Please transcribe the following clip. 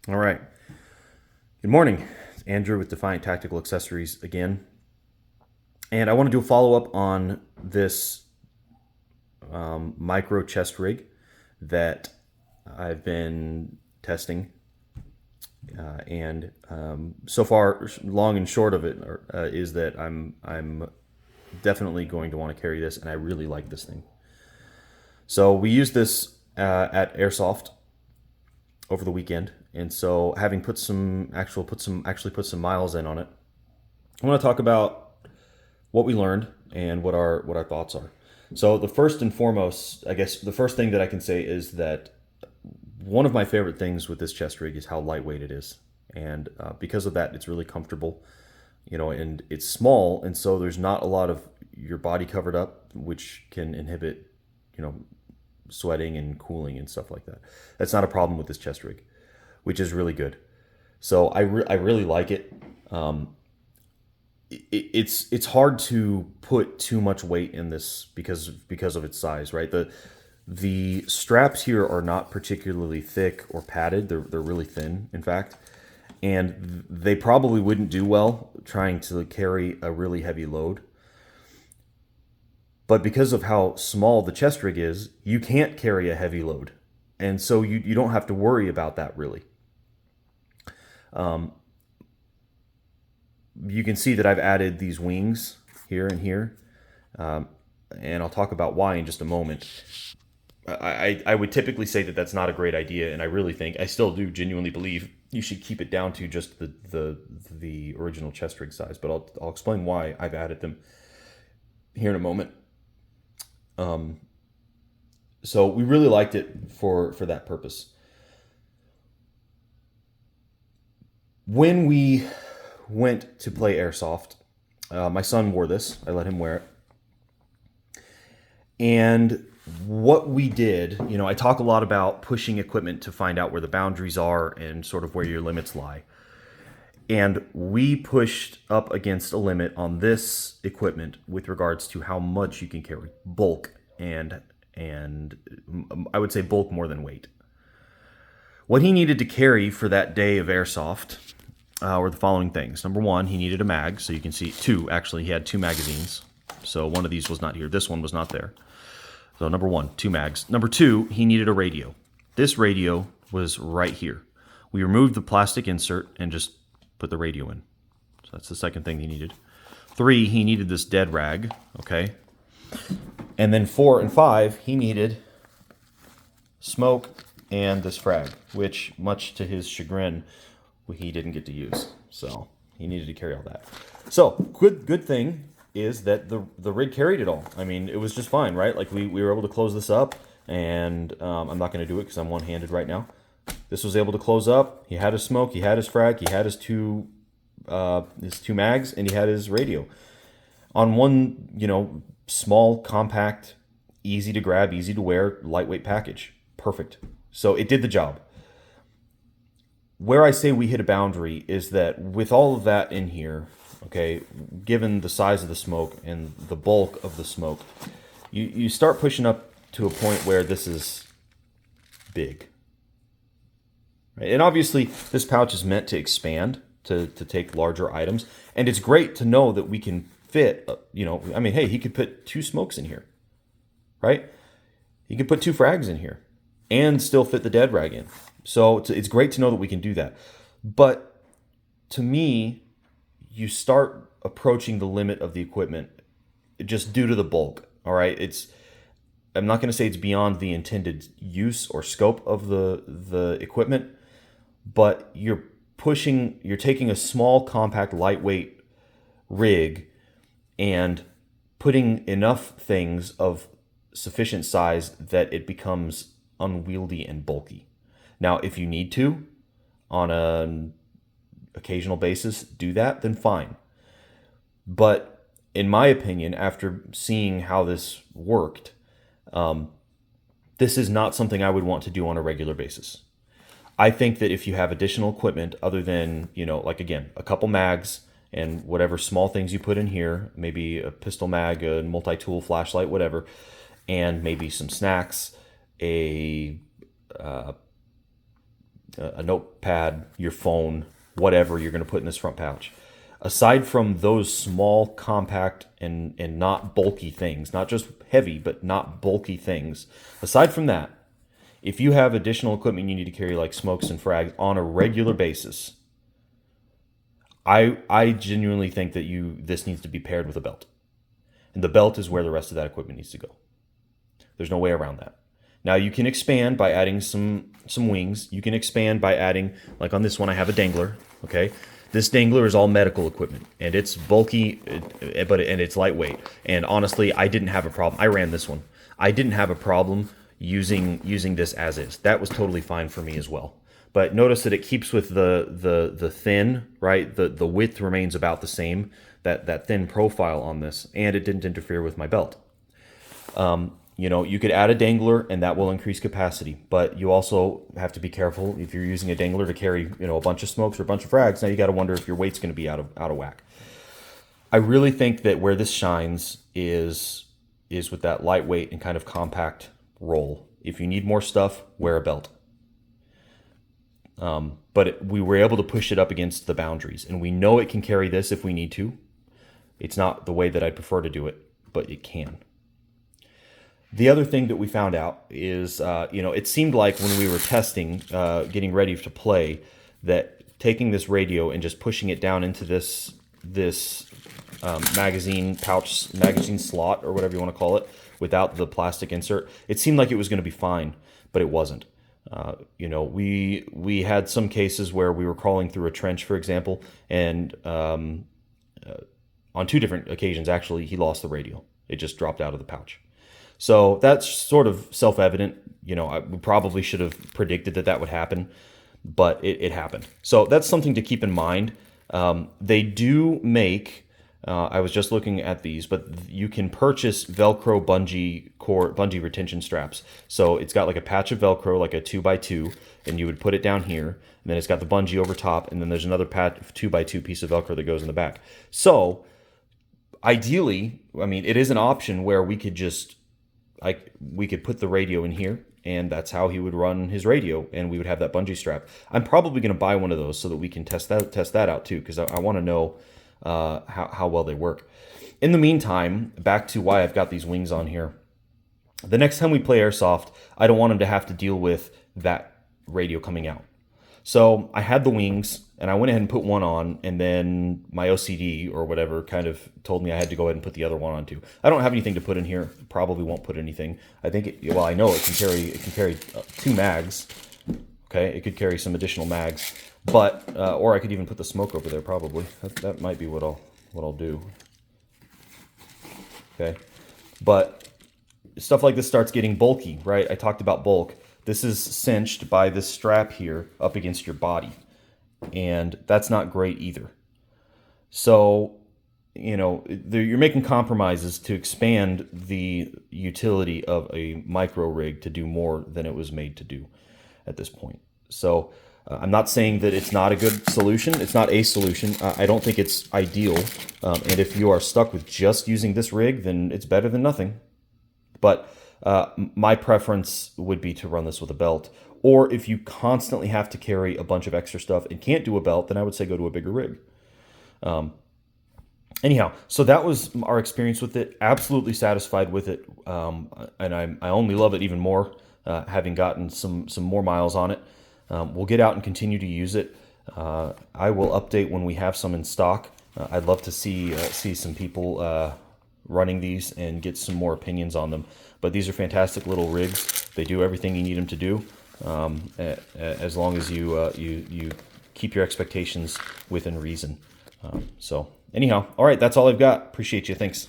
All right. Good morning. It's Andrew with Defiant Tactical Accessories again. And I want to do a follow up on this micro chest rig that I've been testing. And so far, long and short of it is that I'm definitely going to want to carry this, and I really like this thing. So we used this at Airsoft over the weekend, and so having put some miles in on it, I want to talk about what we learned and what our thoughts are. So the first and foremost, I guess the first thing that I can say is that one of my favorite things with this chest rig is how lightweight it is, and because of that, it's really comfortable. And it's small, and so there's not a lot of your body covered up, which can inhibit, you know, sweating and cooling and stuff like that. That's not a problem with this chest rig, which is really good. So I really like it. It's hard to put too much weight in this because of its size, right? The straps here are not particularly thick or padded. They're really thin, in fact, and they probably wouldn't do well trying to carry a really heavy load. But because of how small the chest rig is, you can't carry a heavy load. And so you don't have to worry about that really. You can see that I've added these wings here and here. And I'll talk about why in just a moment. I would typically say that that's not a great idea, and I still do genuinely believe you should keep it down to just the original chest rig size. But I'll explain why I've added them here in a moment. So we really liked it for that purpose. When we went to play Airsoft, my son wore this. I let him wear it. And what we did, I talk a lot about pushing equipment to find out where the boundaries are and sort of where your limits lie. And we pushed up against a limit on this equipment with regards to how much you can carry, bulk, and I would say bulk more than weight. What he needed to carry for that day of Airsoft were the following things. Number one, he needed a mag. So you can see two, actually, he had two magazines. So one of these was not here. This one was not there. So number one, two mags. Number two, he needed a radio. This radio was right here. We removed the plastic insert and just put the radio in. So that's the second thing he needed. Three, he needed this dead rag, okay? And then 4 and 5, he needed smoke and this frag, which, much to his chagrin, he didn't get to use. So he needed to carry all that. So good thing is that the rig carried it all. I mean, it was just fine, right? Like we were able to close this up, and I'm not going to do it because I'm one-handed right now. This was able to close up. He had his smoke, he had his frag, he had his two mags, and he had his radio on one, small, compact, easy to grab, easy to wear, lightweight package. Perfect. So it did the job. Where I say we hit a boundary is that with all of that in here, okay, given the size of the smoke and the bulk of the smoke, you start pushing up to a point where this is big. Right? And obviously, this pouch is meant to expand, to take larger items. And it's great to know that we can fit, hey, he could put 2 smokes in here, right? He could put 2 frags in here and still fit the dead rag in. So it's great to know that we can do that. But to me, you start approaching the limit of the equipment just due to the bulk, all right? I'm not going to say it's beyond the intended use or scope of the equipment, but you're taking a small, compact, lightweight rig and putting enough things of sufficient size that it becomes unwieldy and bulky. Now, if you need to, on an occasional basis, do that, then fine. But in my opinion, after seeing how this worked, this is not something I would want to do on a regular basis. I think that if you have additional equipment other than, like again, a couple mags and whatever small things you put in here, maybe a pistol mag, a multi-tool flashlight, whatever, and maybe some snacks, a a notepad, your phone, whatever you're going to put in this front pouch. Aside from those small, compact, and not bulky things, not just heavy, but not bulky things, aside from that, if you have additional equipment you need to carry like smokes and frags on a regular basis, I genuinely think that this needs to be paired with a belt. And the belt is where the rest of that equipment needs to go. There's no way around that. Now you can expand by adding some wings. You can expand by adding, like on this one I have a dangler, okay? This dangler is all medical equipment, and it's bulky, and it's lightweight. And honestly, I didn't have a problem. I ran this one. I didn't have a problem using this as is. That was totally fine for me as well. But notice that it keeps with the thin, right? The width remains about the same, that thin profile on this, and it didn't interfere with my belt. You know, you could add a dangler and that will increase capacity, but you also have to be careful if you're using a dangler to carry, you know, a bunch of smokes or a bunch of frags. Now you got to wonder if your weight's going to be out of whack. I really think that where this shines is with that lightweight and kind of compact roll. If you need more stuff, wear a belt. But we were able to push it up against the boundaries, and we know it can carry this if we need to. It's not the way that I'd prefer to do it, but it can. The other thing that we found out is, you know, it seemed like when we were testing, getting ready to play, that taking this radio and just pushing it down into this magazine slot, or whatever you want to call it, without the plastic insert, it seemed like it was going to be fine, but it wasn't. You know, we had some cases where we were crawling through a trench, for example, and on 2 different occasions, actually, he lost the radio. It just dropped out of the pouch. So that's sort of self-evident. You know, we probably should have predicted that would happen, but it happened. So that's something to keep in mind. They do make, I was just looking at these, but you can purchase Velcro bungee retention straps. So it's got like a patch of Velcro, like a 2x2, and you would put it down here, and then it's got the bungee over top, and then there's another 2x2 piece of Velcro that goes in the back. So ideally, I mean, it is an option where we could put the radio in here, and that's how he would run his radio, and we would have that bungee strap. I'm probably going to buy one of those so that we can test that out too, because I want to know how well they work. In the meantime, back to why I've got these wings on here. The next time we play Airsoft, I don't want him to have to deal with that radio coming out. So I had the wings, and I went ahead and put one on, and then my OCD or whatever kind of told me I had to go ahead and put the other one on too. I don't have anything to put in here. Probably won't put anything. I think I know it can carry 2 mags. Okay, it could carry some additional mags, but or I could even put the smoke over there. Probably that might be what I'll do. Okay, but stuff like this starts getting bulky, right? I talked about bulk. This is cinched by this strap here up against your body, and that's not great either. So, you know, you're making compromises to expand the utility of a micro rig to do more than it was made to do at this point. So I'm not saying that it's not a good solution. It's not a solution. I don't think it's ideal. And if you are stuck with just using this rig, then it's better than nothing. But my preference would be to run this with a belt. Or if you constantly have to carry a bunch of extra stuff and can't do a belt, then I would say go to a bigger rig. Anyhow, so that was our experience with it. Absolutely satisfied with it. And I only love it even more, having gotten some more miles on it. We'll get out and continue to use it. I will update when we have some in stock. I'd love to see some people running these and get some more opinions on them. But these are fantastic little rigs. They do everything you need them to do, as long as you keep your expectations within reason. So anyhow, all right, that's all I've got. Appreciate you. Thanks.